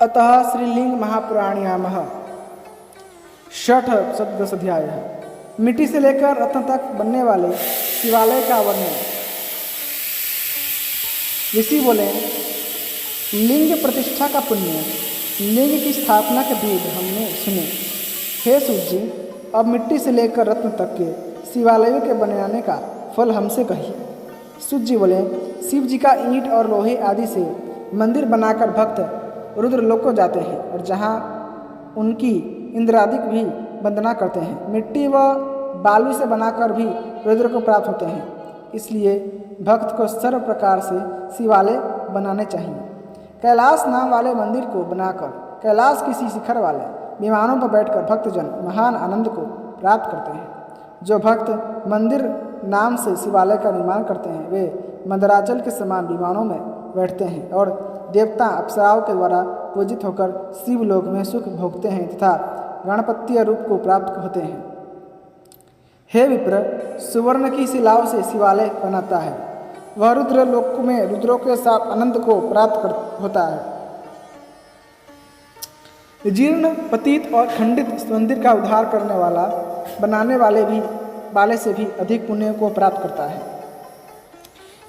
अतः श्रीलिंग महापुराणयामः षठ सप्तदश अध्याय। मिट्टी से लेकर रत्न तक बनने वाले शिवालय का वर्णन। ऋषि बोले, लिंग प्रतिष्ठा का पुण्य, लिंग की स्थापना के भेद हमने सुने। हे सूर्य जी, अब मिट्टी से लेकर रत्न तक के शिवालयों के बनाने का फल हमसे कहिए। सूर्य जी बोले, शिव जी का ईंट और लोहे आदि से मंदिर बनाकर भक्त रुद्रलोक को जाते हैं और जहाँ उनकी इंद्रादिक भी वंदना करते हैं। मिट्टी व बालू से बनाकर भी रुद्र को प्राप्त होते हैं। इसलिए भक्त को सर्व प्रकार से शिवालय बनाने चाहिए। कैलाश नाम वाले मंदिर को बनाकर कैलाश किसी शिखर वाले विमानों पर बैठकर भक्तजन महान आनंद को प्राप्त करते हैं। जो भक्त मंदिर नाम से शिवालय का निर्माण करते हैं वे मंदराचल के समान विमानों में बैठते हैं और देवता अप्सराओं के द्वारा पूजित होकर शिवलोक में सुख भोगते हैं तथा गणपतीय रूप को प्राप्त होते हैं। हे विप्र, सुवर्ण की शिलाओं से शिवालय बनाता है, वह रुद्र लोक में रुद्रों के साथ आनंद को प्राप्त होता है। जीर्ण, पतित और खंडित मंदिर का उद्धार करने वाला बनाने वाले से भी अधिक पुण्य को प्राप्त करता है।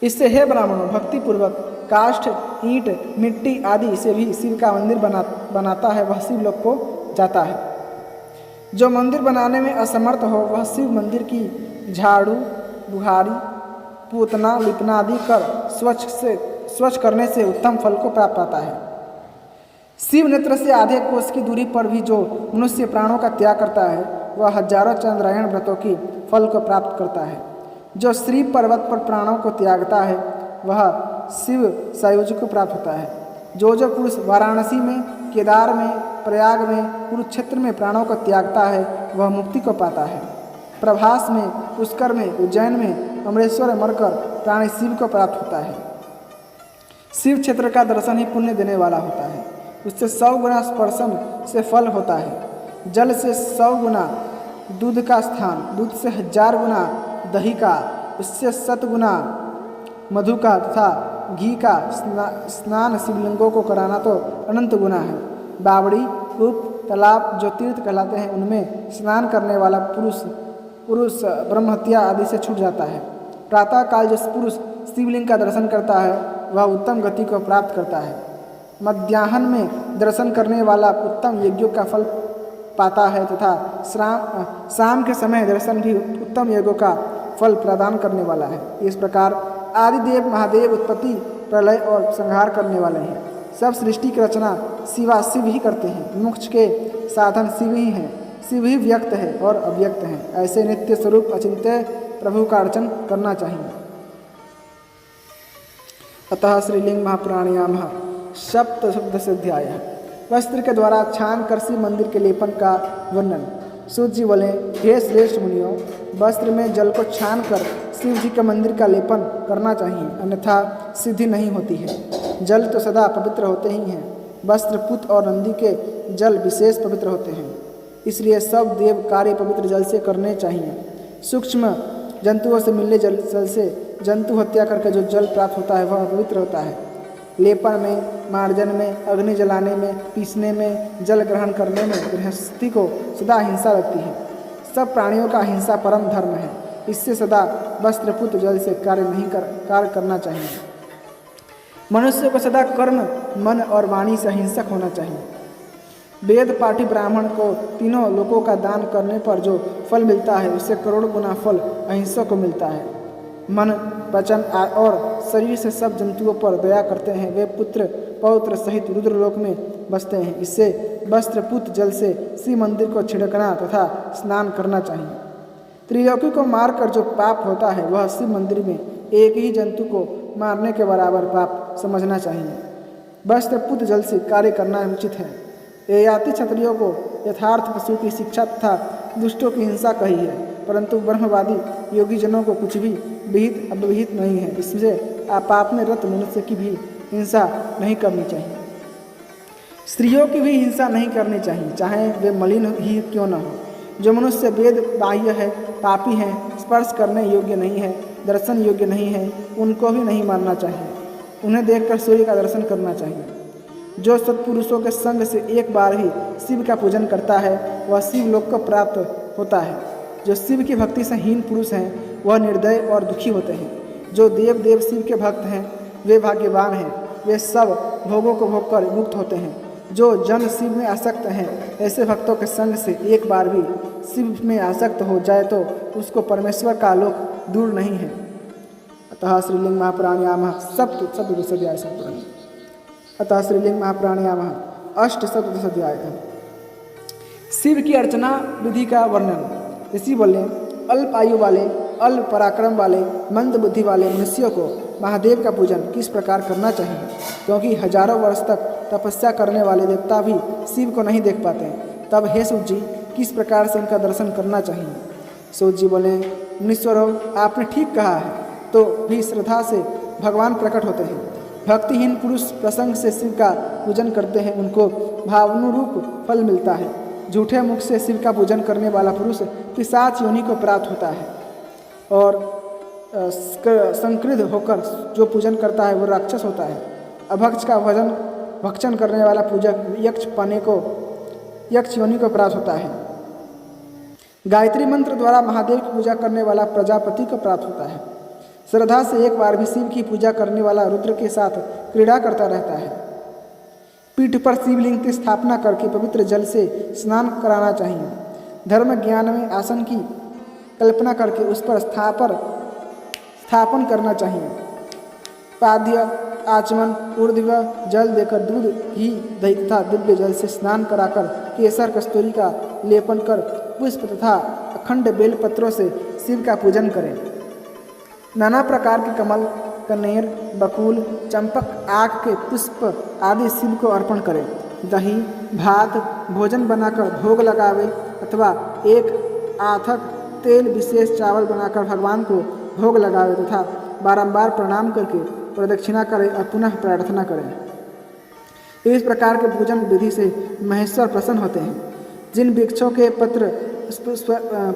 इससे हे ब्राह्मणों, भक्ति पूर्वक काष्ठ, ईंट, मिट्टी आदि से भी शिव का मंदिर बनाता है, वह शिवलोक को जाता है। जो मंदिर बनाने में असमर्थ हो वह शिव मंदिर की झाड़ू, बुहारी, पूतना, लिपना आदि कर स्वच्छ करने से उत्तम फल को प्राप्त पाता है। शिव नेत्र से आधे कोस की दूरी पर भी जो मनुष्य प्राणों का त्याग करता है वह हजारों चंद्रायण व्रतों की फल को प्राप्त करता है। जो श्री पर्वत पर प्राणों को त्यागता है वह शिव सायुज्य को प्राप्त होता है। जो पुरुष वाराणसी में, केदार में, प्रयाग में, कुरुक्षेत्र में प्राणों को त्यागता है वह मुक्ति को पाता है। प्रभास में, पुष्कर में, उज्जैन में, अमरेश्वर में मरकर प्राणी शिव को प्राप्त होता है। शिव क्षेत्र का दर्शन ही पुण्य देने वाला होता है। उससे 100 गुना स्पर्शन से फल होता है। जल से 100 गुना दूध का स्थान, दूध से 1000 गुना दही का, उससे 7 गुना मधु का तथा घी का स्नान शिवलिंगों को कराना तो अनंत गुना है। बावड़ी, कूप, तालाब जो तीर्थ कहलाते हैं उनमें स्नान करने वाला पुरुष ब्रह्महत्या आदि से छूट जाता है। प्रातः काल जो पुरुष शिवलिंग का दर्शन करता है वह उत्तम गति को प्राप्त करता है। मध्याह्न में दर्शन करने वाला उत्तम यज्ञों का फल पाता है तथा शाम के समय दर्शन भी उत्तम यज्ञों का फल प्रदान करने वाला है। इस प्रकार आदिदेव महादेव उत्पत्ति, प्रलय और संहार करने वाले हैं। सब सृष्टि की रचना शिव ही करते हैं। मोक्ष के साधन शिव ही हैं। शिव ही व्यक्त है और अव्यक्त है। ऐसे नित्य स्वरूप अचिंत्य प्रभु का अर्चन करना चाहिए। अतः श्रीलिंग महापुराणयामः सप्तदश अध्याय। वस्त्र के द्वारा छान कर शिव मंदिर के लेपन का वर्णन। सूर्य जी बोले, हे श्रेष्ठ मुनियों, वस्त्र में जल को छान कर शिव जी के मंदिर का लेपन करना चाहिए, अन्यथा सिद्धि नहीं होती है। जल तो सदा पवित्र होते ही हैं। वस्त्र, पुत और नंदी के जल विशेष पवित्र होते हैं। इसलिए सब देव कार्य पवित्र जल से करने चाहिए। सूक्ष्म जंतुओं से मिलने जल से जंतु हत्या करके जो जल प्राप्त होता है वह पवित्र होता है। लेपन में, मार्जन में, अग्नि जलाने में, पीसने में, जल ग्रहण करने में गृहस्थी को सदा हिंसा लगती है। सब प्राणियों का हिंसा परम धर्म है। इससे सदा वस्त्रपुत जल से कार्य करना चाहिए। मनुष्य को सदा कर्म, मन और वाणी से अहिंसक होना चाहिए। वेद पाठी ब्राह्मण को तीनों लोकों का दान करने पर जो फल मिलता है उससे करोड़ गुना फल अहिंसक को मिलता है। मन, वचन और शरीर से सब जंतुओं पर दया करते हैं वे पुत्र पौत्र सहित रुद्रलोक में बसते हैं। इससे वस्त्रपुत जल से शिव मंदिर को छिड़कना तथा स्नान करना चाहिए। त्रिलोकी को मारकर जो पाप होता है वह शिव मंदिर में एक ही जंतु को मारने के बराबर पाप समझना चाहिए। वस्त्रपुत जल से कार्य करना उचित है। ययाति क्षत्रियों को यथार्थ पशु की शिक्षा तथा दुष्टों की हिंसा कही है, परंतु ब्रह्मवादी योगी जनों को कुछ भी विहित अविहित नहीं है। इससे पाप में रत मनुष्य की भी हिंसा नहीं करनी चाहिए। स्त्रियों की भी हिंसा नहीं करनी चाहिए, चाहे वे मलिन ही क्यों न हो। जो मनुष्य वेद बाह्य है, पापी हैं, स्पर्श करने योग्य नहीं है, दर्शन योग्य नहीं है, उनको भी नहीं मारना चाहिए। उन्हें देखकर सूर्य का दर्शन करना चाहिए। जो सत्पुरुषों के संग से एक बार ही शिव का पूजन करता है वह शिव लोक को प्राप्त होता है। जो शिव की भक्ति से हीन पुरुष हैं वह निर्दय और दुखी होते हैं। जो देव शिव के भक्त हैं वे भाग्यवान हैं, वे सब भोगों को भोग कर मुक्त होते हैं। जो जन शिव में आसक्त हैं ऐसे भक्तों के संग से एक बार भी शिव में आसक्त हो जाए तो उसको परमेश्वर का लोक दूर नहीं है। अतः श्रीलिंग महापुराण्याम सप्तदशाध्याय संपूर्ण। अतः श्रीलिंग महापुराण्याम अष्टसप्तदशाध्याय। शिव की अर्चना विधि का वर्णन। ऋषि बोले, अल्प आयु वाले, अल्प पराक्रम वाले, मंद बुद्धि वाले मनुष्यों को महादेव का पूजन किस प्रकार करना चाहिए, क्योंकि हजारों वर्ष तक तपस्या करने वाले देवता भी शिव को नहीं देख पाते। तब हे सूत जी, किस प्रकार से उनका दर्शन करना चाहिए। सूत जी बोले, मुनीश्वरों, आपने ठीक कहा है, तो भी श्रद्धा से भगवान प्रकट होते हैं। भक्तिहीन पुरुष प्रसंग से शिव का पूजन करते हैं, उनको भावानुरूप फल मिलता है। झूठे मुख से शिव का पूजन करने वाला पुरुष पिशाच योनि को प्राप्त होता है, और संक्रुद्ध होकर जो पूजन करता है वो राक्षस होता है। अभक्ष का भक्षण करने वाला पूजक यक्ष योनि को प्राप्त होता है। गायत्री मंत्र द्वारा महादेव की पूजा करने वाला प्रजापति को प्राप्त होता है। श्रद्धा से एक बार भी शिव की पूजा करने वाला रुद्र के साथ क्रीड़ा करता रहता है। पीठ पर शिवलिंग की स्थापना करके पवित्र जल से स्नान कराना चाहिए। धर्म ज्ञान में आसन की कल्पना करके उस पर स्थापन करना चाहिए। पाद्य, आचमन, ऊर्ध्व जल देकर दूध, घी, दही तथा दिव्य जल से स्नान कराकर केसर कस्तूरी का लेपन कर पुष्प तथा अखंड बेल पत्रों से शिव का पूजन करें। नाना प्रकार के कमल, कनेर, बकुल, चंपक आग के पुष्प आदि शिव को अर्पण करें। दही, भात, भोजन बनाकर भोग लगावे अथवा एक आथक तेल विशेष चावल बनाकर भगवान को भोग लगावे तथा बारंबार प्रणाम करके प्रदक्षिणा करें और पुनः प्रार्थना करें। इस प्रकार के पूजन विधि से महेश्वर प्रसन्न होते हैं। जिन वृक्षों के पत्र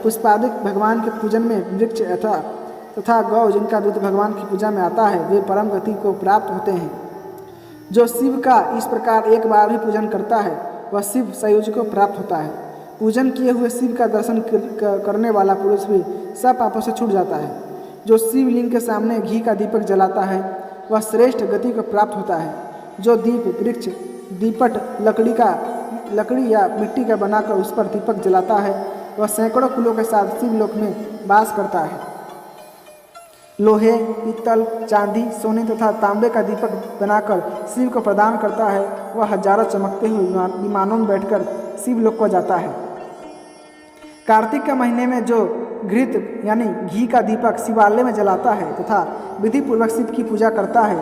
पुष्पादिक भगवान के पूजन में वृक्ष तथा गौ जिनका दूध भगवान की पूजा में आता है वे परम गति को प्राप्त होते हैं। जो शिव का इस प्रकार एक बार भी पूजन करता है वह शिव सायुज्य को प्राप्त होता है। पूजन किए हुए शिव का दर्शन करने वाला पुरुष भी सब पापों से छूट जाता है। जो शिवलिंग के सामने घी का दीपक जलाता है वह श्रेष्ठ गति को प्राप्त होता है। जो दीप, वृक्ष, दीपट, लकड़ी या मिट्टी का बनाकर उस पर दीपक जलाता है वह सैकड़ों कुलों के साथ शिवलोक में वास करता है। लोहे, पीतल, चांदी, सोने तथा तांबे का दीपक बनाकर शिव को प्रदान करता है वह हजारों चमकते हुए विमानों में बैठकर शिवलोक को जाता है। कार्तिक के महीने में जो घृत यानी घी का दीपक शिवालय में जलाता है तथा विधि पूर्वक शिव की पूजा करता है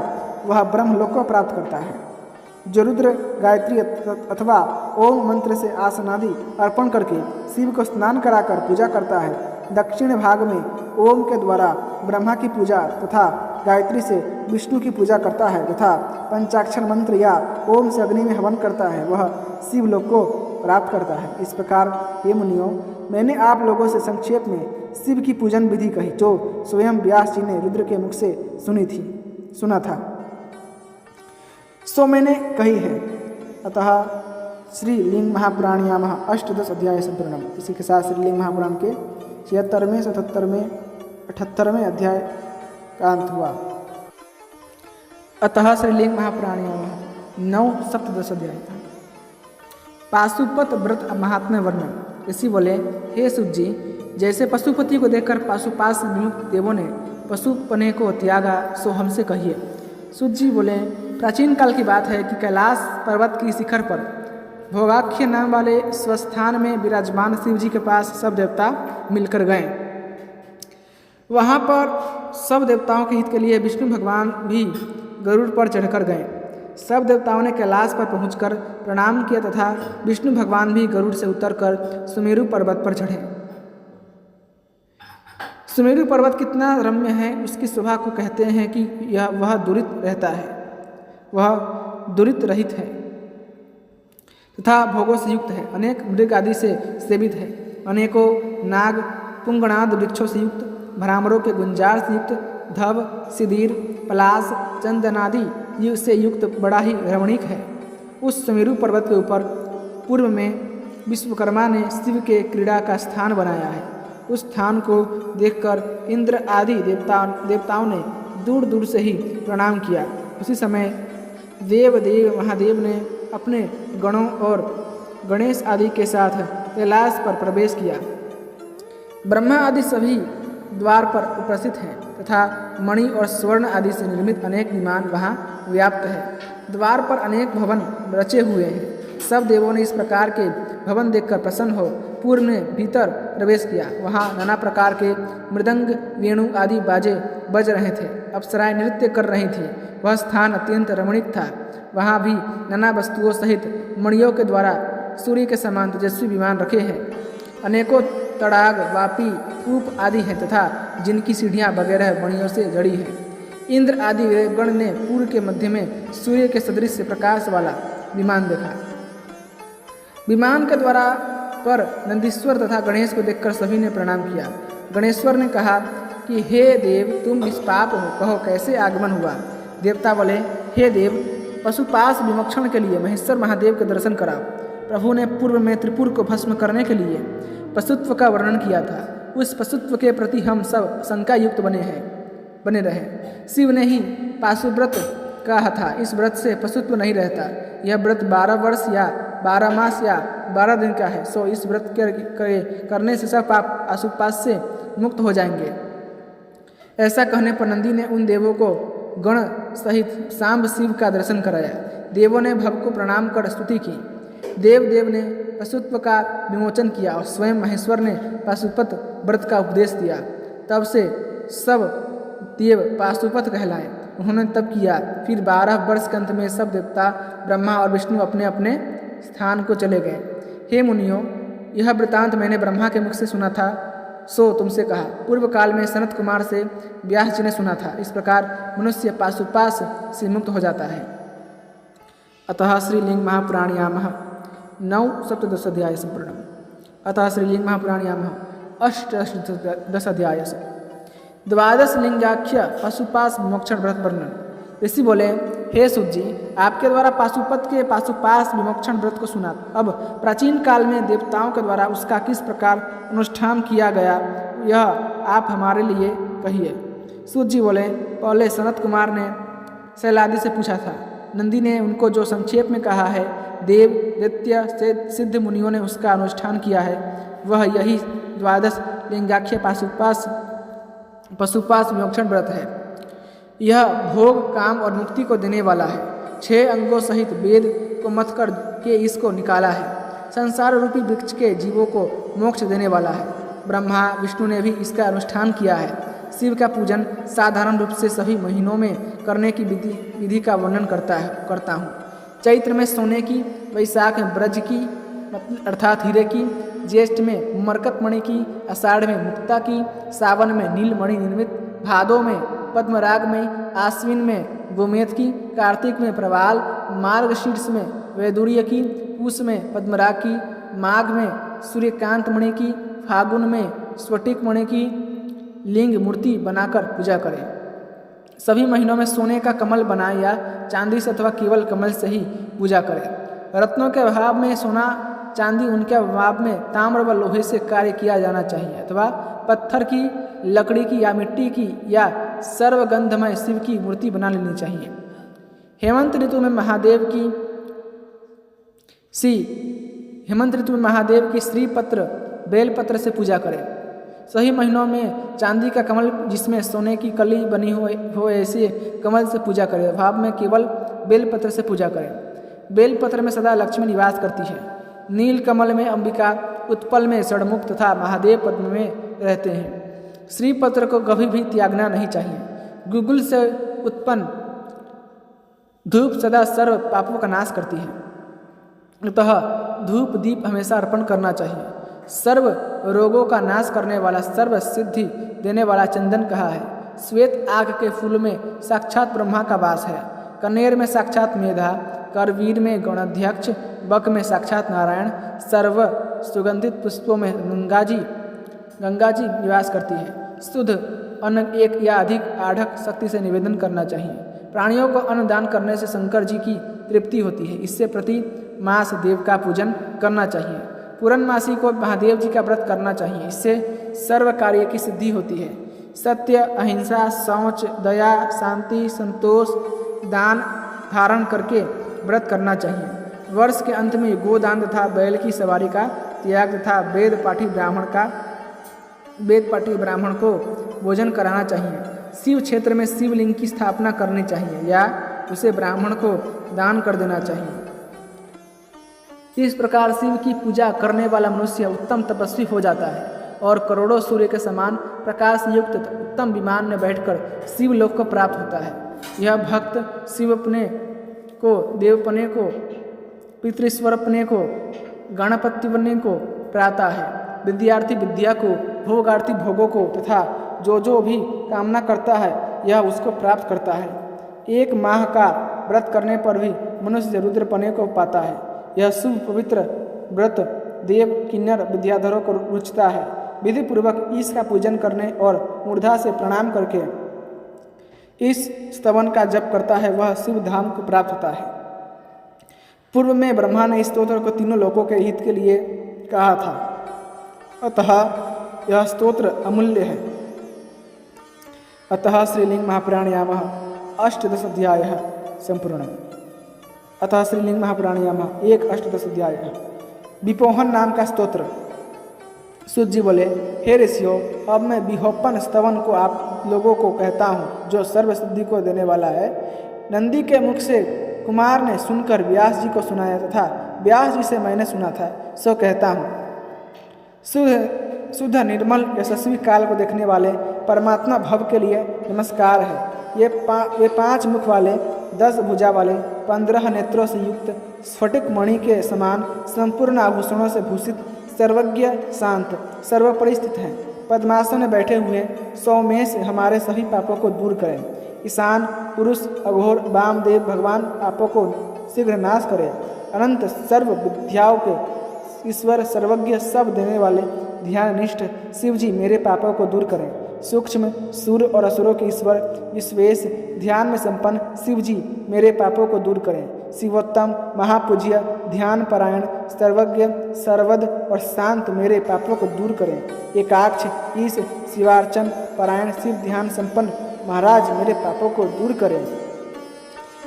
वह ब्रह्मलोक को प्राप्त करता है। जो रुद्र, गायत्री अथवा ओम मंत्र से आसनादि अर्पण करके शिव को स्नान कराकर पूजा करता है, दक्षिण भाग में ओम के द्वारा ब्रह्मा की पूजा तथा गायत्री से विष्णु की पूजा करता है तथा पंचाक्षर मंत्र या ओम से अग्नि में हवन करता है वह शिवलोक को प्राप्त करता है। इस प्रकार हे मुनियों, मैंने आप लोगों से संक्षेप में शिव की पूजन विधि कही जो स्वयं व्यास जी ने रुद्र के मुख से सुना था, सो मैंने कही है। अतः श्री लिंग महापुराण्याम अष्टदश अध्याय संपूर्णम। इसी के साथ श्री लिंग महापुराण के 76वें, 77वें, 78वें अध्याय का अंत हुआ। अतः श्रीलिंग महापुराण्याम 9 सप्तदश अध्याय। पाशुपत व्रत महात्म्य वर्णन। ऋषि बोले, हे सूत जी, जैसे पशुपति को देखकर पाशुपात से विमुक्त देवों ने पशुपने को त्यागा सो हमसे कहिए। सूत जी बोले, प्राचीन काल की बात है कि कैलाश पर्वत की शिखर पर भोगाख्य नाम वाले स्वस्थान में विराजमान शिव जी के पास सब देवता मिलकर गए। वहाँ पर सब देवताओं के हित के लिए विष्णु भगवान भी गरुड़ पर चढ़कर गए। सब देवताओं ने कैलाश पर पहुंचकर प्रणाम किया तथा विष्णु भगवान भी गरुड़ से उतरकर सुमेरु पर्वत पर चढ़े। सुमेरु पर्वत कितना रम्य है उसकी शोभा को कहते हैं कि वह दुरित रहता है, वह दुरित रहित है तथा भोगों से युक्त है, अनेक मृग आदि से सेवित है, अनेकों नाग पुंगनाद वृक्षों से युक्त, भ्रामरों के गुंजार से युक्त, धव, सिदीर, पलाश, चंदनादि से युक्त बड़ा ही रमणीक है। उस सुमेरु पर्वत के ऊपर पूर्व में विश्वकर्मा ने शिव के क्रीड़ा का स्थान बनाया है। उस स्थान को देखकर इंद्र आदि देवताओं ने दूर दूर से ही प्रणाम किया। उसी समय देव महादेव ने अपने गणों और गणेश आदि के साथ कैलाश पर प्रवेश किया। ब्रह्मा आदि सभी द्वार पर उपस्थित हैं तथा मणि और स्वर्ण आदि से निर्मित अनेक विमान वहाँ व्याप्त है। द्वार पर अनेक भवन रचे हुए हैं। सब देवों ने इस प्रकार के भवन देखकर प्रसन्न हो पूर्व में भीतर प्रवेश किया। वहाँ नाना प्रकार के मृदंग, वेणु आदि बाजे बज रहे थे। अप्सराएं नृत्य कर रही थी। वह स्थान अत्यंत रमणीक था। वहाँ भी नाना वस्तुओं सहित मणियों के द्वारा सूर्य के समान तेजस्वी विमान रखे हैं। अनेकों तड़ाग, वापी, कूप आदि हैं तथा जिनकी सीढ़ियाँ वगैरह मणियों से जड़ी हैं। इंद्र आदि गण ने पूर्व के मध्य में सूर्य के सदृश से प्रकाश वाला विमान देखा। विमान के द्वारा पर नंदीश्वर तथा गणेश को देखकर सभी ने प्रणाम किया। गणेश्वर ने कहा कि हे देव, तुम निष्पाप हो, कहो कैसे आगमन हुआ। देवता बोले, हे देव, पशुपाश विमोक्षण के लिए महेश्वर महादेव के दर्शन कराओ। प्रभु ने पूर्व में त्रिपुर को भस्म करने के लिए पशुत्व का वर्णन किया था। उस पशुत्व के प्रति हम सब शंका युक्त बने रहे। शिव ने ही पाशुव्रत कहा था। इस व्रत से पशुत्व नहीं रहता। यह व्रत 12 वर्ष या 12 मास या 12 दिन का है। सो इस व्रत करने से सब पाप आशुपाश से मुक्त हो जाएंगे। ऐसा कहने पर नंदी ने उन देवों को गण सहित सांब शिव का दर्शन कराया। देवों ने भव को प्रणाम कर स्तुति की। देव ने पशुत्व का विमोचन किया और स्वयं महेश्वर ने पाशुपत व्रत का उपदेश दिया। तब से सब देव पाशुपत कहलाए। उन्होंने तब किया। फिर 12 वर्ष के अंत में सब देवता ब्रह्मा और विष्णु अपने अपने स्थान को चले गए। हे मुनियों, यह वृतांत मैंने ब्रह्मा के मुख से सुना था, सो तुमसे कहा। पूर्व काल में सनत कुमार से व्यास जी ने सुना था। इस प्रकार मनुष्य पाशुपाश से मुक्त हो जाता है। अतः श्रीलिंग महापुराणयामः 9-17 अध्याय संपूर्णम्। अतः श्रीलिंग महापुराणयामः 8-10 अध्याय से 12 लिंगाख्य पशुपाश विमोक्षण व्रत वर्णन। ऋषि बोले, हे सूत जी, आपके द्वारा पाशुपत के पाशुपाश विमोक्षण व्रत को सुना। अब प्राचीन काल में देवताओं के द्वारा उसका किस प्रकार अनुष्ठान किया गया, यह आप हमारे लिए कहिए। सूत जी बोले, पहले सनत कुमार ने शैलादि से पूछा था। नंदी ने उनको जो संक्षेप में कहा है, देव, दैत्य, सिद्ध मुनियों ने उसका अनुष्ठान किया है, वह यही 12 लिंगाख्य पशुपाश विमोक्षण व्रत है। यह भोग, काम और मुक्ति को देने वाला है। 6 अंगों सहित वेद को मथ कर के इसको निकाला है। संसार रूपी वृक्ष के जीवों को मोक्ष देने वाला है। ब्रह्मा विष्णु ने भी इसका अनुष्ठान किया है। शिव का पूजन साधारण रूप से सभी महीनों में करने की विधि का वर्णन करता हूँ। चैत्र में सोने की, वैशाख में ब्रज की अर्थात हीरे की, ज्येष्ठ में मरकत मणि की, आषाढ़ में मुक्ता की, सावन में नीलमणि निर्मित, भादो में पद्मराग में, आश्विन में गोमेद की, कार्तिक में प्रवाल, मार्गशीर्ष में वैदुर्य की, पूष में पद्मराग की, माघ में सूर्यकांत मणि की, फागुन में स्फटिक मणि की लिंग मूर्ति बनाकर पूजा करें। सभी महीनों में सोने का कमल बनाए या चांदी से अथवा केवल कमल से ही पूजा करें। रत्नों के अभाव में सोना, चांदी, उनके अभाव में ताम्र व लोहे से कार्य किया जाना चाहिए अथवा पत्थर की, लकड़ी की या मिट्टी की या सर्वगंधमय शिव की मूर्ति बना लेनी चाहिए। हेमंत ऋतु में महादेव की श्रीपत्र बेलपत्र से पूजा करें। सही महीनों में चांदी का कमल जिसमें सोने की कली बनी हो ऐसे कमल से पूजा करें। अभाव में केवल बेलपत्र से पूजा करें। बेलपत्र में सदा लक्ष्मी निवास करती है। नील कमल में अंबिका, उत्पल में षणमुख तथा महादेव पद्म में रहते हैं। श्रीपत्र को कभी भी त्यागना नहीं चाहिए। गुगुल से उत्पन्न धूप सदा सर्व पापों का नाश करती है, अतः धूप दीप हमेशा अर्पण करना चाहिए। सर्व रोगों का नाश करने वाला, सर्व सिद्धि देने वाला चंदन कहा है। श्वेत आग के फूल में साक्षात ब्रह्मा का वास है। कनेर में साक्षात मेधा, करवीर में गणाध्यक्ष, बक में साक्षात नारायण, सर्व सुगंधित पुष्पों में गंगा जी निवास करती है। शुद्ध अन्न 1 या अधिक आढ़क शक्ति से निवेदन करना चाहिए। प्राणियों को अन्न दान करने से शंकर जी की तृप्ति होती है। इससे प्रति मास देव का पूजन करना चाहिए। पूर्णमासी को महादेव जी का व्रत करना चाहिए। इससे सर्व कार्य की सिद्धि होती है। सत्य, अहिंसा, शौच, दया, शांति, संतोष, दान धारण करके व्रत करना चाहिए। वर्ष के अंत में गोदान तथा बैल की सवारी का त्याग तथा वेद पाठी ब्राह्मण को भोजन कराना चाहिए। शिव क्षेत्र में शिवलिंग की स्थापना करनी चाहिए या उसे ब्राह्मण को दान कर देना चाहिए। इस प्रकार शिव की पूजा करने वाला मनुष्य उत्तम तपस्वी हो जाता है और करोड़ों सूर्य के समान प्रकाश युक्त उत्तम विमान में बैठकर शिवलोक को प्राप्त होता है। यह भक्त शिवपने को, देवपने को, पितृस्वरपने को, गणपतिपने को प्राप्त है। विद्यार्थी विद्या को, भोगार्थी भोगों को तथा जो भी कामना करता है यह उसको प्राप्त करता है। 1 माह का व्रत करने पर भी मनुष्य रुद्रपने को पाता है। यह शुभ पवित्र व्रत देव, किन्नर, विद्याधरों को रुचता है। विधि पूर्वक इसका पूजन करने और मूर्धा से प्रणाम करके इस स्तवन का जप करता है वह शिव धाम को प्राप्त होता है। पूर्व में ब्रह्मा ने इस स्तोत्र को तीनों लोकों के हित के लिए कहा था, अतः यह स्तोत्र अमूल्य है। अतः श्रीलिंग महापुराणयामः 18 अध्यायः संपूर्ण। अतः श्रीलिंग महापुराणयामः 1:18 अध्यायः। विपोहन नाम का स्तोत्र। सूत जी बोले, हे ऋषियों, अब मैं विहोपन स्तवन को आप लोगों को कहता हूँ जो सर्वसिद्धि को देने वाला है। नंदी के मुख से कुमार ने सुनकर व्यास जी को सुनाया तथा व्यास जी से मैंने सुना था, सो कहता हूँ। शुद्ध निर्मल यशस्वी काल को देखने वाले परमात्मा भव के लिए नमस्कार है। वे 5 मुख वाले, 10 भुजा वाले, 15 नेत्रों से युक्त, स्फटिक मणि के समान संपूर्ण आभूषणों से भूषित, सर्वज्ञ, शांत, सर्वोपरि स्थित हैं। पद्मासन में बैठे हुए सौम्य से हमारे सभी पापों को दूर करें। ईशान पुरुष अघोर वामदेव भगवान पापों को शीघ्र नाश करें। अनंत सर्व विद्याओं के ईश्वर, सर्वज्ञ, सब देने वाले ध्याननिष्ठ शिव जी मेरे पापों को दूर करें। सूक्ष्म सूर्य और असुरों के ईश्वर विश्वेश ध्यान में संपन्न शिव जी मेरे पापों को दूर करें। शिवोत्तम, महापूज्य, ध्यान परायण, सर्वज्ञ, सर्वद और शांत मेरे पापों को दूर करें। एकाक्ष, ईश, शिवार्चन परायण, शिव ध्यान संपन्न महाराज मेरे पापों को दूर करें।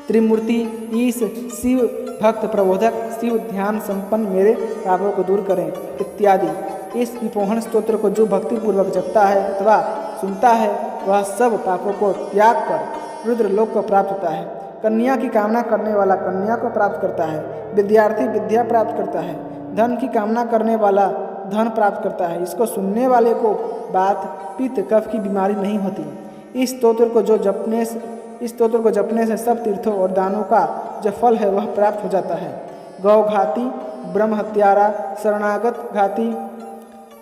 त्रिमूर्ति, ईश, शिव भक्त प्रबोधक, शिव ध्यान संपन्न मेरे पापों को दूर करें इत्यादि। इस विपोहन स्तोत्र को जो भक्तिपूर्वक जपता है अथवा सुनता है वह सब पापों को त्याग कर रुद्र लोक को प्राप्त होता है। कन्या की कामना करने वाला कन्या को प्राप्त करता है। विद्यार्थी विद्या प्राप्त करता है। धन की कामना करने वाला धन प्राप्त करता है। इसको सुनने वाले को बात, पित्त, कफ की बीमारी नहीं होती। इस स्तोत्र को जपने से सब तीर्थों और दानों का जो फल है वह प्राप्त हो जाता है। गौ घाती, ब्रह्म हत्यारा, शरणागत घाती,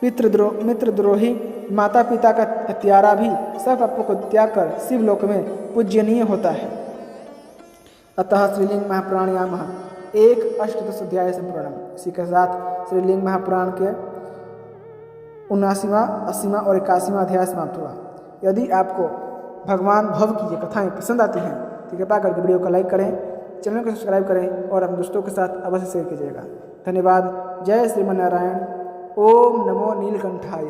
मित्रद्रोही, माता पिता का हत्यारा भी सब पापों को त्याग कर शिवलोक में पूजनीय होता है। अतः श्रीलिंग महापुराणयामः 1:18 अध्याय संपूर्णम। इसी के साथ श्रीलिंग महापुराण के 79वां, 80वां और 81वां अध्याय समाप्त हुआ। यदि आपको भगवान भव की ये कथाएं पसंद आती हैं तो कृपया करके वीडियो को लाइक करें, चैनल को सब्सक्राइब करें और अपने दोस्तों के साथ अवश्य शेयर कीजिएगा। धन्यवाद। जय श्रीमन्नारायण। ओम नमो नीलकंठाय।